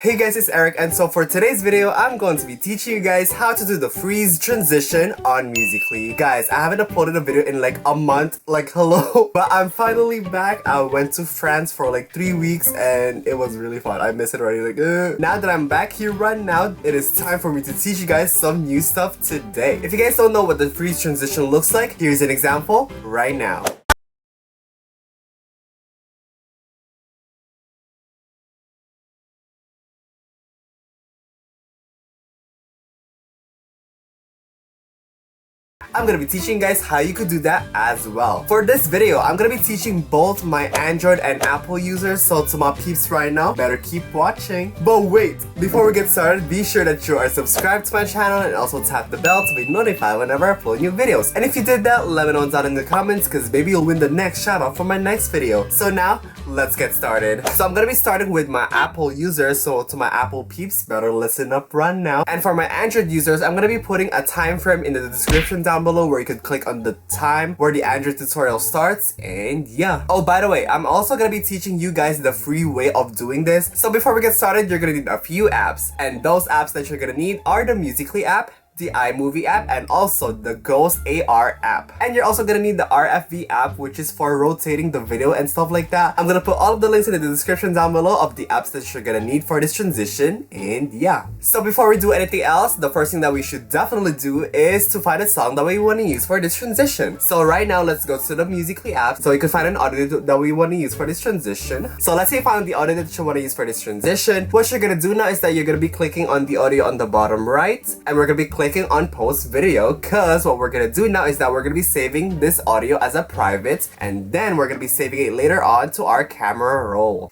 Hey guys, it's Eric, and so for today's video, I'm going to be teaching you guys how to do the freeze transition on Musical.ly. Guys, I haven't uploaded a video in like a month, like hello, but I'm finally back. I went to France for like 3 weeks and it was really fun. I miss it already, like Now that I'm back here right now, it is time for me to teach you guys some new stuff today. If you guys don't know what the freeze transition looks like, here's an example right now. I'm gonna be teaching you guys how you could do that as well. For this video, I'm gonna be teaching both my Android and Apple users, so to my peeps right now, better keep watching. But wait, before we get started, be sure that you are subscribed to my channel and also tap the bell to be notified whenever I upload new videos. And if you did that, let me know down in the comments, because maybe you'll win the next shout out for my next video. So now, let's get started. So I'm gonna be starting with my Apple users, so to my Apple peeps, better listen up right now. And for my Android users, I'm gonna be putting a time frame in the description down below where you could click on the time where the Android tutorial starts, and yeah. Oh, by the way, I'm also gonna be teaching you guys the free way of doing this. So before we get started, you're gonna need a few apps, and those apps that you're gonna need are the Musical.ly app, the iMovie app, and also the Ghost AR app. And you're also gonna need the RFV app, which is for rotating the video and stuff like that. I'm gonna put all of the links in the description down below of the apps that you're gonna need for this transition, and yeah. So before we do anything else, the first thing that we should definitely do is to find a song that we want to use for this transition. So right now, let's go to the Musical.ly app so you can find an audio that we want to use for this transition. So let's say you found the audio that you want to use for this transition. What you're gonna do now is that you're gonna be clicking on the audio on the bottom right, and we're gonna be clicking on post video, because what we're gonna do now is that we're gonna be saving this audio as a private, and then we're gonna be saving it later on to our camera roll.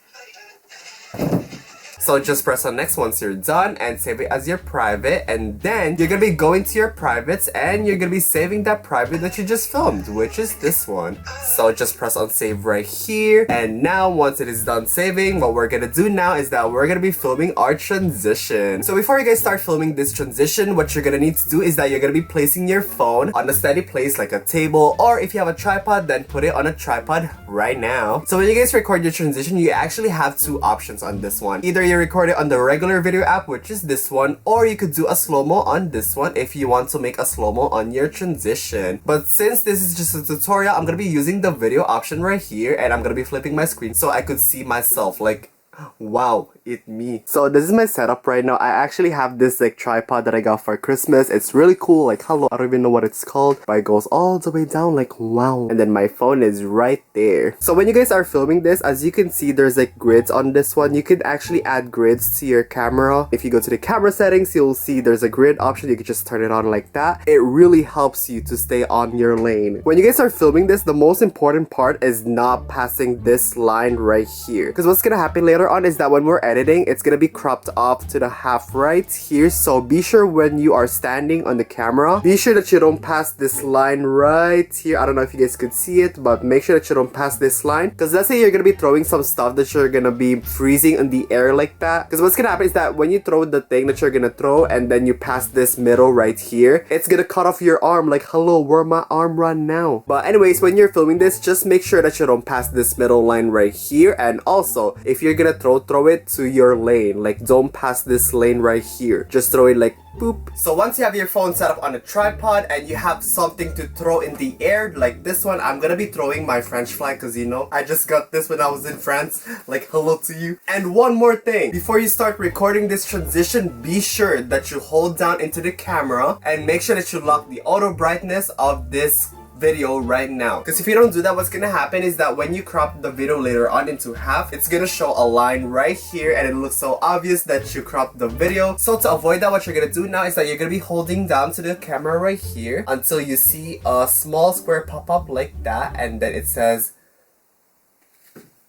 So just press on next once you're done and save it as your private, and then you're gonna be going to your privates and you're gonna be saving that private that you just filmed, which is this one. So just press on save right here, and now once it is done saving, what we're gonna do now is that we're gonna be filming our transition. So before you guys start filming this transition, what you're gonna need to do is that you're gonna be placing your phone on a steady place like a table, or if you have a tripod, then put it on a tripod right now. So when you guys record your transition, you actually have two options on this one. Either you record it on the regular video app, which is this one, or you could do a slow-mo on this one if you want to make a slow-mo on your transition. But since this is just a tutorial, I'm gonna be using the video option right here, and I'm gonna be flipping my screen so I could see myself, like, wow, it's me. So this is my setup right now. I actually have this like tripod that I got for Christmas. It's really cool, like hello, I don't even know what it's called, but it goes all the way down, like wow. And then my phone is right there. So when you guys are filming this, as you can see, there's like grids on this one. You can actually add grids to your camera. If you go to the camera settings, you'll see there's a grid option. You can just turn it on like that. It really helps you to stay on your lane. When you guys are filming this, the most important part is not passing this line right here, because what's gonna happen later on is that when we're editing, it's gonna be cropped off to the half right here. So be sure when you are standing on the camera, be sure that you don't pass this line right here. I don't know if you guys could see it, but make sure that you don't pass this line, because let's say you're gonna be throwing some stuff that you're gonna be freezing in the air like that, because what's gonna happen is that when you throw the thing that you're gonna throw and then you pass this middle right here, it's gonna cut off your arm, like hello, where my arm run now? But anyways, when you're filming this, just make sure that you don't pass this middle line right here. And also, if you're gonna throw it to your lane, like don't pass this lane right here, just throw it like boop. So once you have your phone set up on a tripod and you have something to throw in the air like this one, I'm gonna be throwing my French flag, because you know I just got this when I was in France, like hello to you. And one more thing, before you start recording this transition, be sure that you hold down into the camera and make sure that you lock the auto brightness of this video right now, because if you don't do that, what's gonna happen is that when you crop the video later on into half, it's gonna show a line right here and it looks so obvious that you cropped the video. So to avoid that, what you're gonna do now is that you're gonna be holding down to the camera right here until you see a small square pop up like that, and then it says,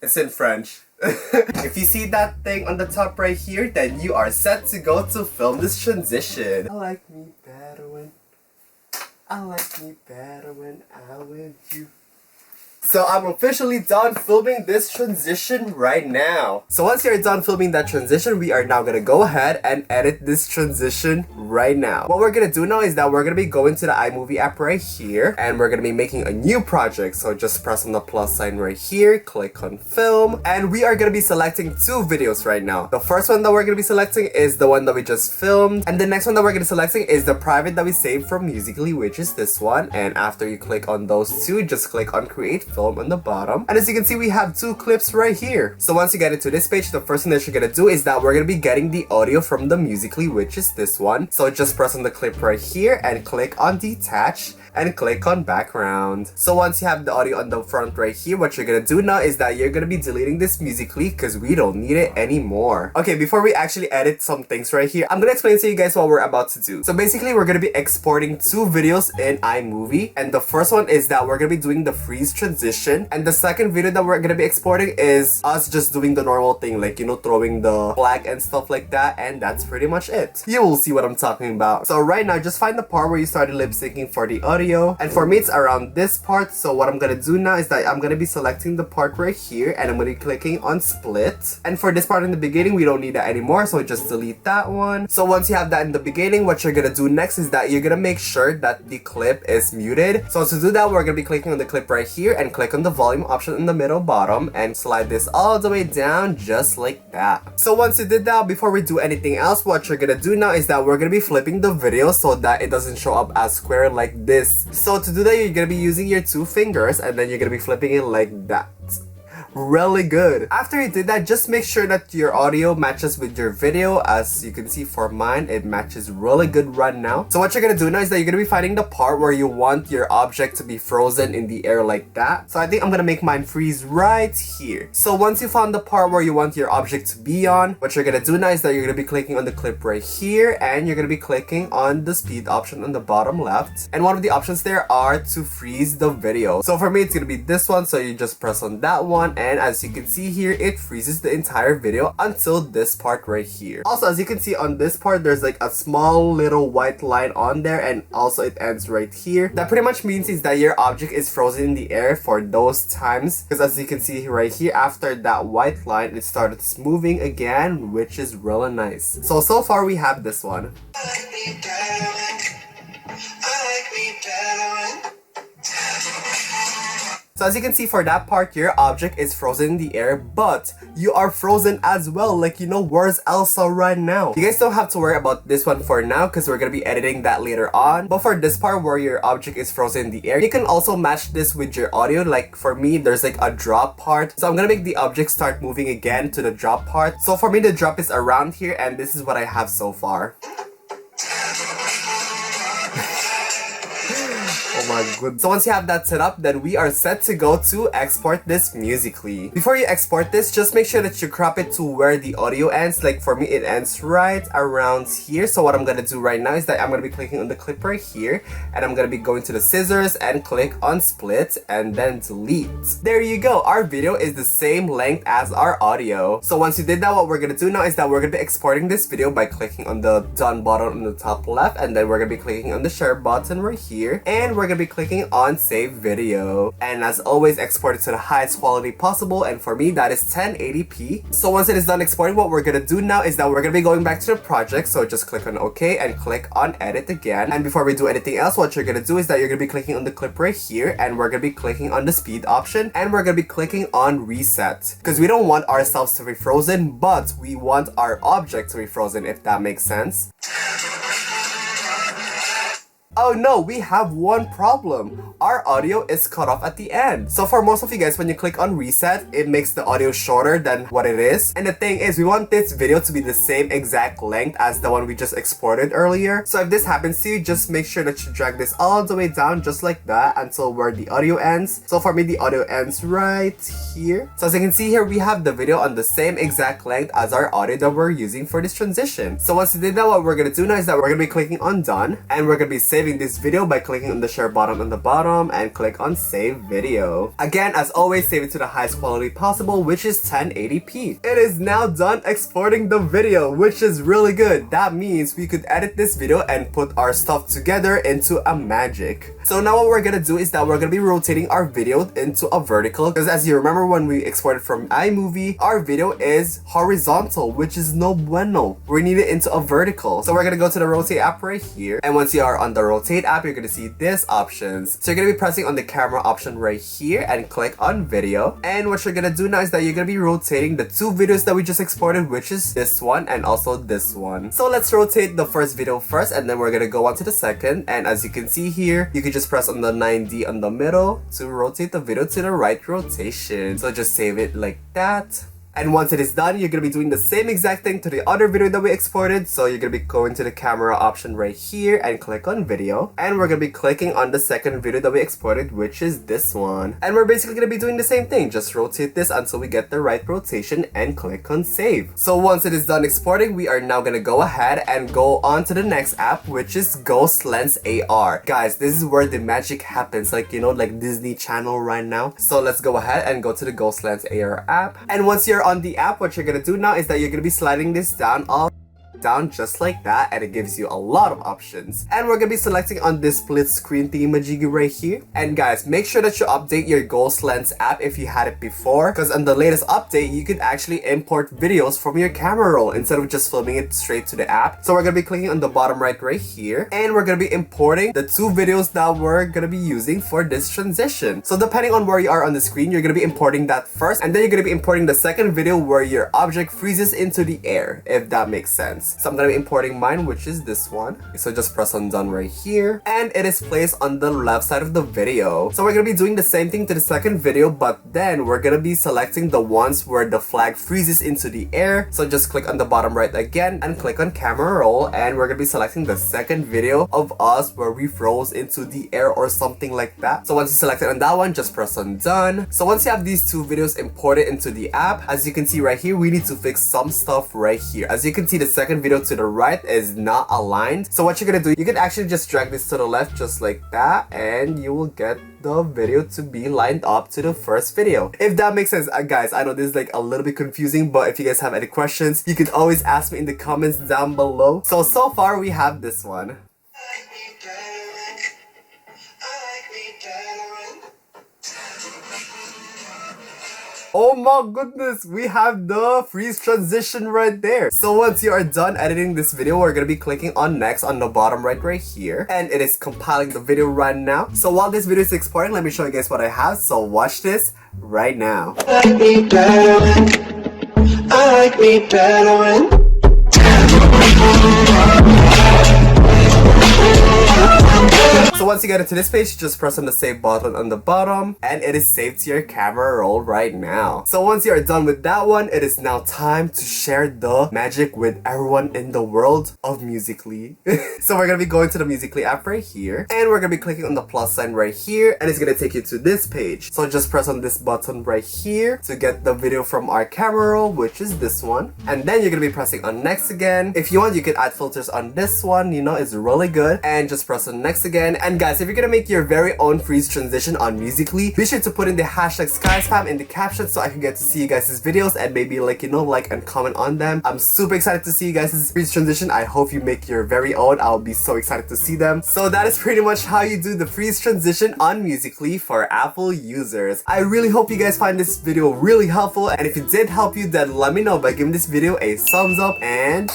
it's in French. If you see that thing on the top right here, then you are set to go to film this transition. I like me better when I'm with you. So I'm officially done filming this transition right now. So once you're done filming that transition, we are now gonna go ahead and edit this transition right now. What we're gonna do now is that we're gonna be going to the iMovie app right here, and we're gonna be making a new project. So just press on the plus sign right here, click on film, and we are gonna be selecting 2 videos right now. The first one that we're gonna be selecting is the one that we just filmed, and the next one that we're gonna be selecting is the private that we saved from Musical.ly, which is this one. And after you click on those 2, just click on create film on the bottom, and as you can see, we have 2 clips right here. So once you get into this page, the first thing that you're gonna do is that we're gonna be getting the audio from the Musical.ly, which is this one. So just press on the clip right here and click on detach and click on background. So once you have the audio on the front right here, what you're gonna do now is that you're gonna be deleting this Musical.ly because we don't need it anymore. Okay, before we actually edit some things right here, I'm gonna explain to you guys what we're about to do. So basically, we're gonna be exporting 2 videos in iMovie, and the first one is that we're gonna be doing the freeze transition, and the second video that we're gonna be exporting is us just doing the normal thing, like, you know, throwing the flag and stuff like that, and that's pretty much it. You will see what I'm talking about. So right now, just find the part where you started lip syncing for the audio. And for me, it's around this part. So what I'm gonna do now is that I'm gonna be selecting the part right here, and I'm gonna be clicking on split. And for this part in the beginning, we don't need that anymore, so just delete that one. So once you have that in the beginning, what you're gonna do next is that you're gonna make sure that the clip is muted. So to do that, we're gonna be clicking on the clip right here and click on the volume option in the middle bottom and slide this all the way down just like that. So once you did that, before we do anything else, what you're gonna do now is that we're gonna be flipping the video so that it doesn't show up as square like this. So to do that, you're gonna be using your 2 fingers, and then you're gonna be flipping it like that. Really good. After you did that, just make sure that your audio matches with your video. As you can see, for mine, it matches really good right now. So what you're gonna do now is that you're gonna be finding the part where you want your object to be frozen in the air like that. So I think I'm gonna make mine freeze right here. So once you found the part where you want your object to be on, what you're gonna do now is that you're gonna be clicking on the clip right here, and you're gonna be clicking on the speed option on the bottom left. And one of the options there are to freeze the video. So for me, it's gonna be this one. So you just press on that one, and as you can see here, it freezes the entire video until this part right here. Also, as you can see on this part, there's like a small little white line on there, and also it ends right here. That pretty much means is that your object is frozen in the air for those times, because as you can see right here, after that white line, it started moving again, which is really nice. So far we have this one. So as you can see, for that part, your object is frozen in the air, but you are frozen as well. Like, you know, where's Elsa right now? You guys don't have to worry about this one for now, because we're gonna be editing that later on. But for this part where your object is frozen in the air, you can also match this with your audio. Like for me, there's like a drop part. So I'm gonna make the object start moving again to the drop part. So for me, the drop is around here, and this is what I have so far. Oh my goodness. So once you have that set up, then we are set to go to export this Musical.ly. Before you export this, just make sure that you crop it to where the audio ends. Like for me, it ends right around here. So what I'm gonna do right now is that I'm gonna be clicking on the clip right here, and I'm gonna be going to the scissors and click on split and then delete. There you go. Our video is the same length as our audio. So once you did that, what we're gonna do now is that we're gonna be exporting this video by clicking on the done button on the top left, and then we're gonna be clicking on the share button right here, and we're gonna be clicking on save video, and as always, export it to the highest quality possible, and for me that is 1080p. So once it is done exporting, what we're gonna do now is that we're gonna be going back to the project. So just click on OK and click on edit again, and before we do anything else, what you're gonna do is that you're gonna be clicking on the clip right here, and we're gonna be clicking on the speed option, and we're gonna be clicking on reset, because we don't want ourselves to be frozen, but we want our object to be frozen, if that makes sense. Oh no, we have one problem. Our audio is cut off at the end. So for most of you guys, when you click on reset, it makes the audio shorter than what it is. And the thing is, we want this video to be the same exact length as the one we just exported earlier. So if this happens to you, just make sure that you drag this all the way down just like that until where the audio ends. So for me, the audio ends right here. So as you can see here, we have the video on the same exact length as our audio that we're using for this transition. So once you did that, what we're gonna do now is that we're gonna be clicking on done, and we're gonna be saving saving this video by clicking on the share button on the bottom and click on save video. Again, as always, save it to the highest quality possible, which is 1080p. It is now done exporting the video, which is really good. That means we could edit this video and put our stuff together into a magic. So now what we're gonna do is that we're gonna be rotating our video into a vertical, because as you remember when we exported from iMovie, our video is horizontal, which is no bueno. We need it into a vertical. So we're gonna go to the rotate app right here, and once you are on the rotate app, you're gonna see this options. So you're gonna be pressing on the camera option right here and click on video. And what you're gonna do now is that you're gonna be rotating the two videos that we just exported, which is this one and also this one. So let's rotate the first video first, and then we're gonna go on to the second. And as you can see here, you can just press on the 9D on the middle to rotate the video to the right rotation. So just save it like that. And once it is done, you're going to be doing the same exact thing to the other video that we exported. So you're going to be going to the camera option right here and click on video. And we're going to be clicking on the second video that we exported, which is this one. And we're basically going to be doing the same thing. Just rotate this until we get the right rotation and click on save. So once it is done exporting, we are now going to go ahead and go on to the next app, which is Ghost Lens AR. Guys, this is where the magic happens, like, you know, like Disney Channel right now. So let's go ahead and go to the Ghost Lens AR app. And once you're on the app, what you're gonna do now is that you're gonna be sliding this down just like that, and it gives you a lot of options. And we're gonna be selecting on this split screen thingamajiggy right here. And guys, make sure that you update your Ghost Lens app if you had it before, because on the latest update you could actually import videos from your camera roll instead of just filming it straight to the app. So we're gonna be clicking on the bottom right here, and we're gonna be importing the two videos that we're gonna be using for this transition. So depending on where you are on the screen, you're gonna be importing that first, and then you're gonna be importing the second video where your object freezes into the air, if that makes sense. So I'm gonna be importing mine, which is this one. So just press on done right here, and it is placed on the left side of the video. So we're gonna be doing the same thing to the second video, but then we're gonna be selecting the ones where the flag freezes into the air. So just click on the bottom right again and click on camera roll, and we're gonna be selecting the second video of us where we froze into the air or something like that. So once you select it on that one, just press on done. So once you have these two videos imported into the app, as you can see right here, we need to fix some stuff right here. As you can see, the second video to the right is not aligned. So what you're gonna do, you can actually just drag this to the left just like that, and you will get the video to be lined up to the first video. If that makes sense, guys, I know this is like a little bit confusing, but if you guys have any questions, you can always ask me in the comments down below. So far we have this one. Oh my goodness, we have the freeze transition right there. So once you are done editing this video, we're gonna be clicking on next on the bottom right here, and it is compiling the video right now. So while this video is exporting, let me show you guys what I have. So watch this right now. I like me better when So once you get into this page, just press on the save button on the bottom, and it is saved to your camera roll right now. So once you are done with that one, it is now time to share the magic with everyone in the world of Musical.ly. So we're gonna be going to the Musical.ly app right here, and we're gonna be clicking on the plus sign right here, and it's gonna take you to this page. So just press on this button right here to get the video from our camera roll, which is this one. And then you're gonna be pressing on next again. If you want, you can add filters on this one, you know, it's really good. And just press on next again. And guys, if you're gonna make your very own freeze transition on Musical.ly, be sure to put in the hashtag SkySpam in the caption so I can get to see you guys' videos and maybe like, you know, like and comment on them. I'm super excited to see you guys' freeze transition. I hope you make your very own. I'll be so excited to see them. So that is pretty much how you do the freeze transition on Musical.ly for Apple users. I really hope you guys find this video really helpful, and if it did help you, then let me know by giving this video a thumbs up, and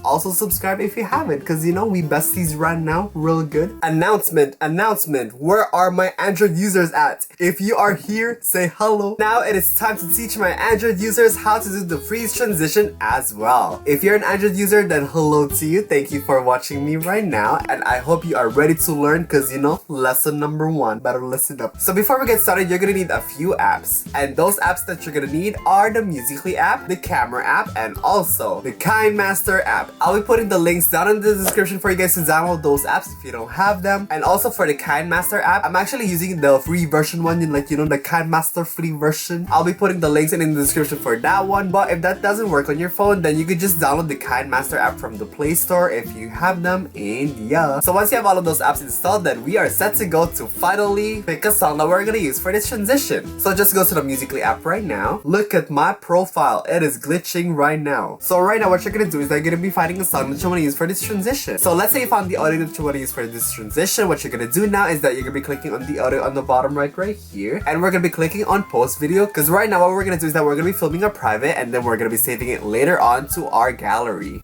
also subscribe if you haven't, because you know we besties right now, real good. Announcement, where are my Android users at? If you are here, say hello. Now it is time to teach my Android users how to do the freeze transition as well. If you're an Android user, then hello to you. Thank you for watching me right now, and I hope you are ready to learn, because you know, lesson number 1, better listen up. So before we get started, you're gonna need a few apps, and those apps that you're gonna need are the Musical.ly app, the camera app, and also the KineMaster app. I'll be putting the links down in the description for you guys to download those apps if you don't have them. And also for the KineMaster app, I'm actually using the free version one, like, you know, the KineMaster free version. I'll be putting the links in the description for that one. But if that doesn't work on your phone, then you could just download the KineMaster app from the Play Store if you have them. And yeah. So once you have all of those apps installed, then we are set to go to finally pick a song that we're gonna use for this transition. So just go to the Musical.ly app right now. Look at my profile. It is glitching right now. So right now what you're gonna do is that you're gonna be finding a song that you want to use for this transition. So let's say you found the audio that you want to use for this transition. What you're gonna do now is that you're gonna be clicking on the audio on the bottom right here, and we're gonna be clicking on post video, because right now what we're gonna do is that we're gonna be filming a private and then we're gonna be saving it later on to our gallery.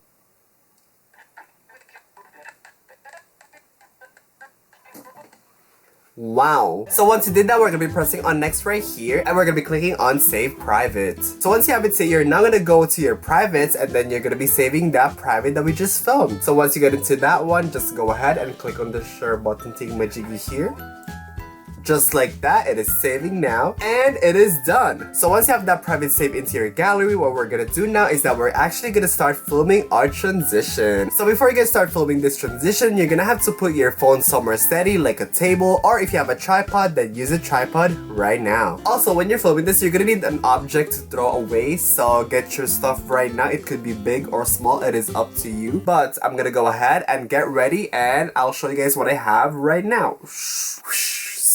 Wow. So once you did that, we're gonna be pressing on next right here, and we're gonna be clicking on save private. So once you have it saved, you're now gonna go to your privates, and then you're gonna be saving that private that we just filmed. So once you get into that one, just go ahead and click on the share button thingamajiggy here. Just like that, it is saving now, and it is done. So once you have that private saved into your gallery, what we're gonna do now is that we're actually gonna start filming our transition. So before you guys start filming this transition, you're gonna have to put your phone somewhere steady, like a table, or if you have a tripod, then use a tripod right now. Also, when you're filming this, you're gonna need an object to throw away, so get your stuff right now. It could be big or small, it is up to you. But I'm gonna go ahead and get ready, and I'll show you guys what I have right now.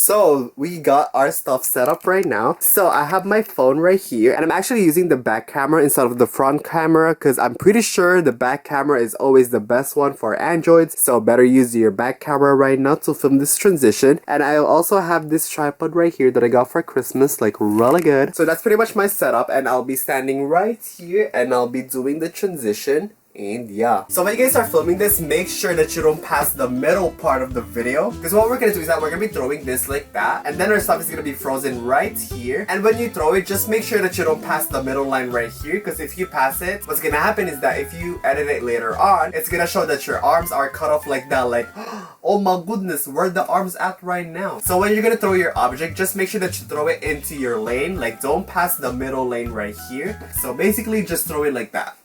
So we got our stuff set up right now. So I have my phone right here, and I'm actually using the back camera instead of the front camera, because I'm pretty sure the back camera is always the best one for Androids. So better use your back camera right now to film this transition. And I also have this tripod right here that I got for Christmas, like really good. So that's pretty much my setup, and I'll be standing right here and I'll be doing the transition. And yeah. So when you guys are filming this, make sure that you don't pass the middle part of the video, because what we're gonna do is that we're gonna be throwing this like that, and then our stuff is gonna be frozen right here. And when you throw it, just make sure that you don't pass the middle line right here, because if you pass it, what's gonna happen is that if you edit it later on, it's gonna show that your arms are cut off like that, like oh my goodness, where the arms at right now? So when you're gonna throw your object, just make sure that you throw it into your lane, like don't pass the middle lane right here. So basically just throw it like that.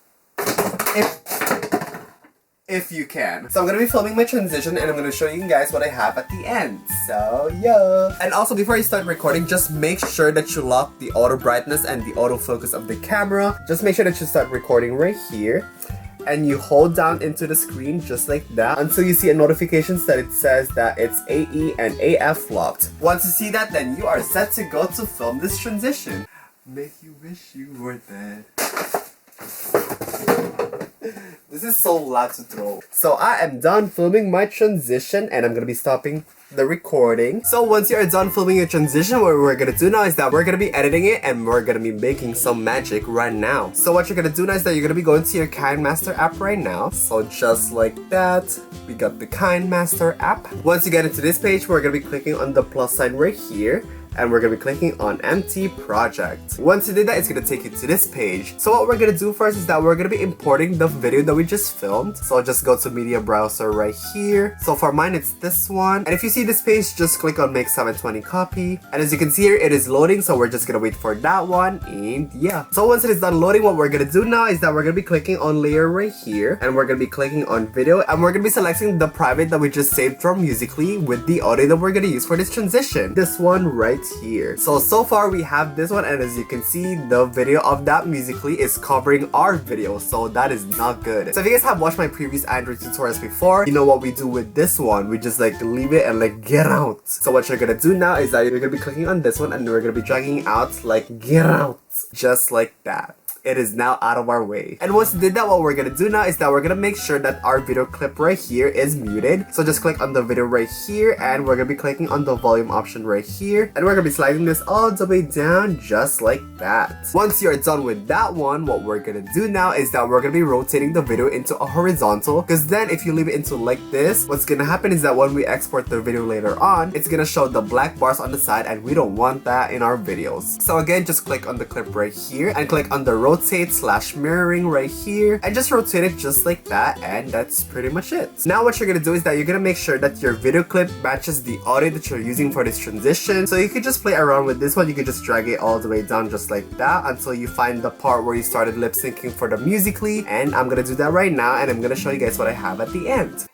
If you can. So I'm gonna be filming my transition, and I'm gonna show you guys what I have at the end. So yeah. And also before you start recording, just make sure that you lock the auto brightness and the auto focus of the camera. Just make sure that you start recording right here, and you hold down into the screen just like that until you see a notification that it says that it's AE and AF locked. Once you see that, then you are set to go to film this transition. Make you wish you were dead. This is so loud to throw. So I am done filming my transition, and I'm gonna be stopping the recording. So once you are done filming your transition, what we're gonna do now is that we're gonna be editing it, and we're gonna be making some magic right now. So what you're gonna do now is that you're gonna be going to your KineMaster app right now. So just like that, we got the KineMaster app. Once you get into this page, we're gonna be clicking on the plus sign right here, and we're gonna be clicking on empty project. Once you did that, it's gonna take you to this page. So what we're gonna do first is that we're gonna be importing the video that we just filmed. So just go to media browser right here. So for mine, it's this one. And if you see this page, just click on make 720 copy. And as you can see here, it is loading. So we're just gonna wait for that one. And yeah. So once it is done loading, what we're gonna do now is that we're gonna be clicking on layer right here. And we're gonna be clicking on video. And we're gonna be selecting the private that we just saved from Musical.ly with the audio that we're gonna use for this transition. This one right here. So far we have this one, and as you can see, the video of that Musical.ly is covering our video, so that is not good. So if you guys have watched my previous Android tutorials before, you know what we do with this one. We just like leave it and like get out. So what you're gonna do now is that you're gonna be clicking on this one, and we're gonna be dragging out like get out, just like that. It is now out of our way. And once you did that, what we're gonna do now is that we're gonna make sure that our video clip right here is muted. So just click on the video right here, and we're gonna be clicking on the volume option right here, and we're gonna be sliding this all the way down just like that. Once you're done with that one, what we're gonna do now is that we're gonna be rotating the video into a horizontal, because then if you leave it into like this, what's gonna happen is that when we export the video later on, it's gonna show the black bars on the side, and we don't want that in our videos. So again, just click on the clip right here and click on the rotate rotate / mirroring right here and just rotate it just like that, and that's pretty much it. Now what you're gonna do is that you're gonna make sure that your video clip matches the audio that you're using for this transition. So you could just play around with this one. You could just drag it all the way down just like that until you find the part where you started lip syncing for the Musical.ly, and I'm gonna do that right now, and I'm gonna show you guys what I have at the end.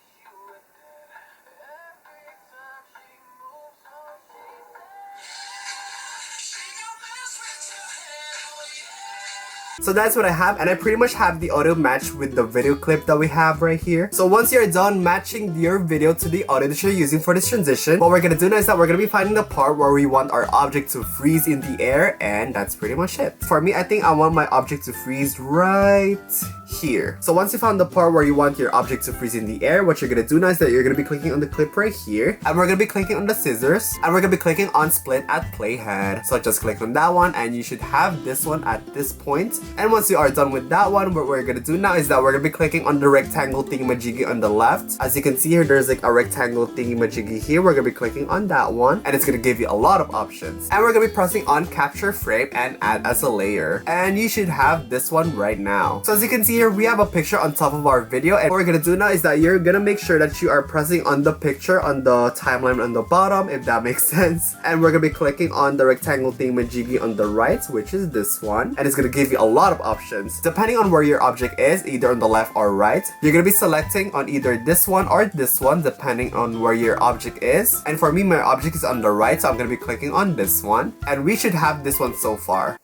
So that's what I have, and I pretty much have the audio matched with the video clip that we have right here. So once you're done matching your video to the audio that you're using for this transition, what we're gonna do now is that we're gonna be finding the part where we want our object to freeze in the air, and that's pretty much it. For me, I think I want my object to freeze right here. So once you found the part where you want your object to freeze in the air, what you're gonna do now is that you're gonna be clicking on the clip right here, and we're gonna be clicking on the scissors, and we're gonna be clicking on split at Playhead. So just click on that one, and you should have this one at this point. And once you are done with that one, what we're gonna do now is that we're gonna be clicking on the rectangle thingamajiggy on the left. As you can see here, there's like a rectangle thingamajiggy here. We're gonna be clicking on that one, and it's gonna give you a lot of options. And we're gonna be pressing on capture frame and add as a layer. And you should have this one right now. So as you can see here, we have a picture on top of our video, and what we're gonna do now is that you're gonna make sure that you are pressing on the picture on the timeline on the bottom, if that makes sense. And we're gonna be clicking on the rectangle thingamajiggy on the right, which is this one, and it's gonna give you a lot of options. Depending on where your object is, either on the left or right, you're gonna be selecting on either this one or this one, depending on where your object is. And for me, my object is on the right, so I'm gonna be clicking on this one, and we should have this one so far.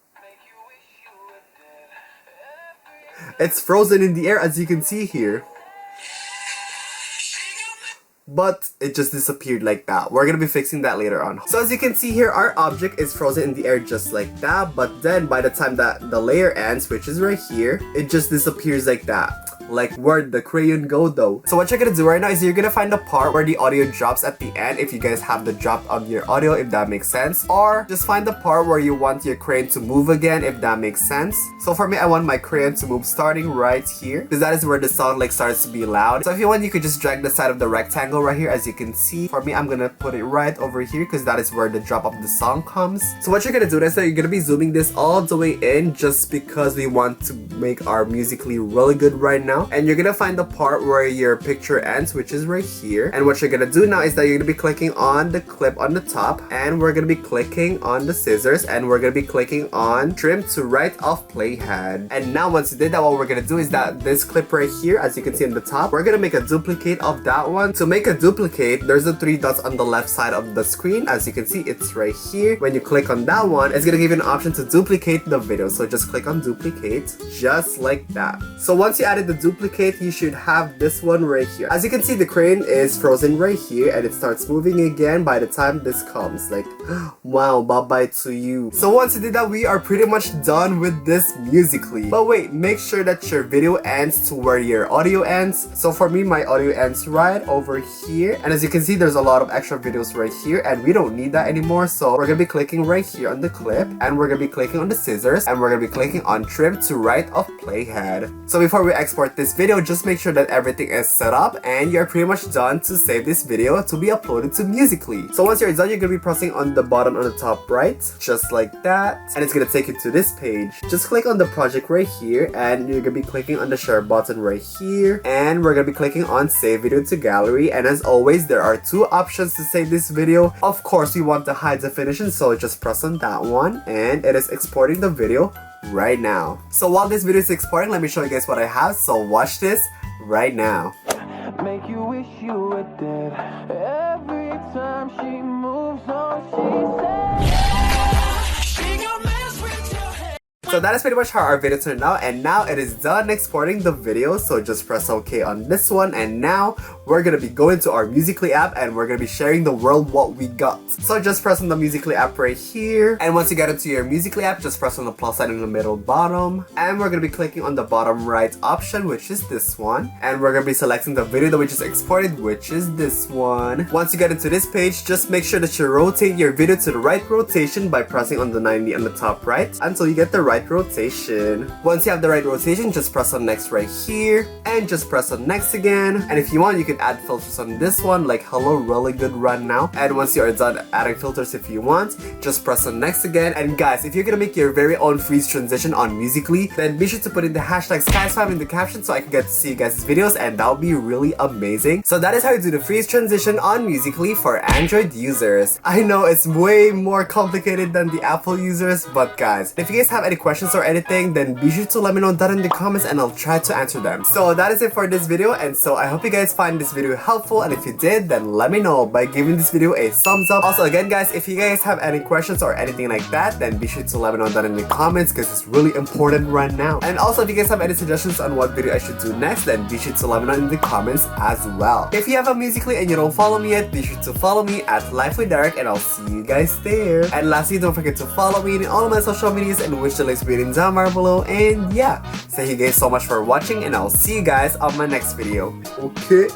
It's frozen in the air, as you can see here. But it just disappeared like that. We're gonna be fixing that later on. So as you can see here, our object is frozen in the air just like that, but then by the time that the layer ends, which is right here, it just disappears like that. Like, where'd the crayon go though? So what you're gonna do right now is you're gonna find the part where the audio drops at the end, if you guys have the drop of your audio, if that makes sense. Or just find the part where you want your crayon to move again, if that makes sense. So for me, I want my crayon to move starting right here, because that is where the sound like starts to be loud. So if you want, you could just drag the side of the rectangle right here, as you can see. For me, I'm gonna put it right over here, because that is where the drop of the song comes. So what you're gonna do is that you're gonna be zooming this all the way in, just because we want to make our Musical.ly really good right now. And you're gonna find the part where your picture ends, which is right here. And what you're gonna do now is that you're gonna be clicking on the clip on the top, and we're gonna be clicking on the scissors, and we're gonna be clicking on trim to right of Playhead. And now once you did that, what we're gonna do is that this clip right here, as you can see on the top, we're gonna make a duplicate of that one. To make a duplicate, there's the 3 dots on the left side of the screen. As you can see, it's right here. When you click on that one, it's gonna give you an option to duplicate the video. So just click on duplicate, just like that. So once you added the duplicate, you should have this one right here. As you can see, the crayon is frozen right here, and it starts moving again by the time this comes. Like, wow, bye-bye to you. So once you did that, we are pretty much done with this Musical.ly. But wait, make sure that your video ends to where your audio ends. So for me, my audio ends right over here. And as you can see, there's a lot of extra videos right here, and we don't need that anymore. So we're gonna be clicking right here on the clip, and we're gonna be clicking on the scissors, and we're gonna be clicking on trim to right of Playhead. So before we export this video, just make sure that everything is set up, and you're pretty much done to save this video to be uploaded to Musical.ly. So once you're done, you're gonna be pressing on the button on the top right, just like that, and it's gonna take you to this page. Just click on the project right here, and you're gonna be clicking on the share button right here, and we're gonna be clicking on save video to gallery. And as always, there are 2 options to save this video. Of course, we want the high definition, so just press on that one, and it is exporting the video right now. So while this video is exporting, let me show you guys what I have. So watch this right now. Make you wish you were dead. Every time she moves on, she says she gon' mess with your head. So that is pretty much how our video turned out, and now it is done exporting the video. So just press OK on this one, and now we're gonna be going to our Musical.ly app, and we're gonna be sharing the world what we got. So just press on the Musical.ly app right here, and once you get into your Musical.ly app, just press on the plus sign in the middle bottom, and we're gonna be clicking on the bottom right option, which is this one, and we're gonna be selecting the video that we just exported, which is this one. Once you get into this page, just make sure that you rotate your video to the right rotation by pressing on the 90 on the top right until you get the right right rotation. Once you have the right rotation, just press on next right here and just press on next again. And if you want, you can add filters on this one like hello, really good run now. And once you are done adding filters, if you want, just press on next again. And guys, if you're gonna make your very own freeze transition on Musical.ly, then be sure to put in the hashtag #SkySpam in the caption so I can get to see you guys' videos, and that would be really amazing. So that is how you do the freeze transition on Musical.ly for Android users. I know it's way more complicated than the Apple users, but guys, if you guys have any questions or anything, then be sure to let me know that in the comments and I'll try to answer them. So that is it for this video, and so I hope you guys find this video helpful, and if you did, then let me know by giving this video a thumbs up. Also again guys, if you guys have any questions or anything like that, then be sure to let me know that in the comments because it's really important right now. And also if you guys have any suggestions on what video I should do next, then be sure to let me know in the comments as well. If you have a Musical.ly and you don't follow me yet, be sure to follow me at Life with Erick, and I'll see you guys there. And lastly, don't forget to follow me in all of my social medias, and which the links will be in down bar below. And yeah, thank you guys so much for watching, and I'll see you guys on my next video. Okay,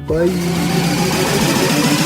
bye.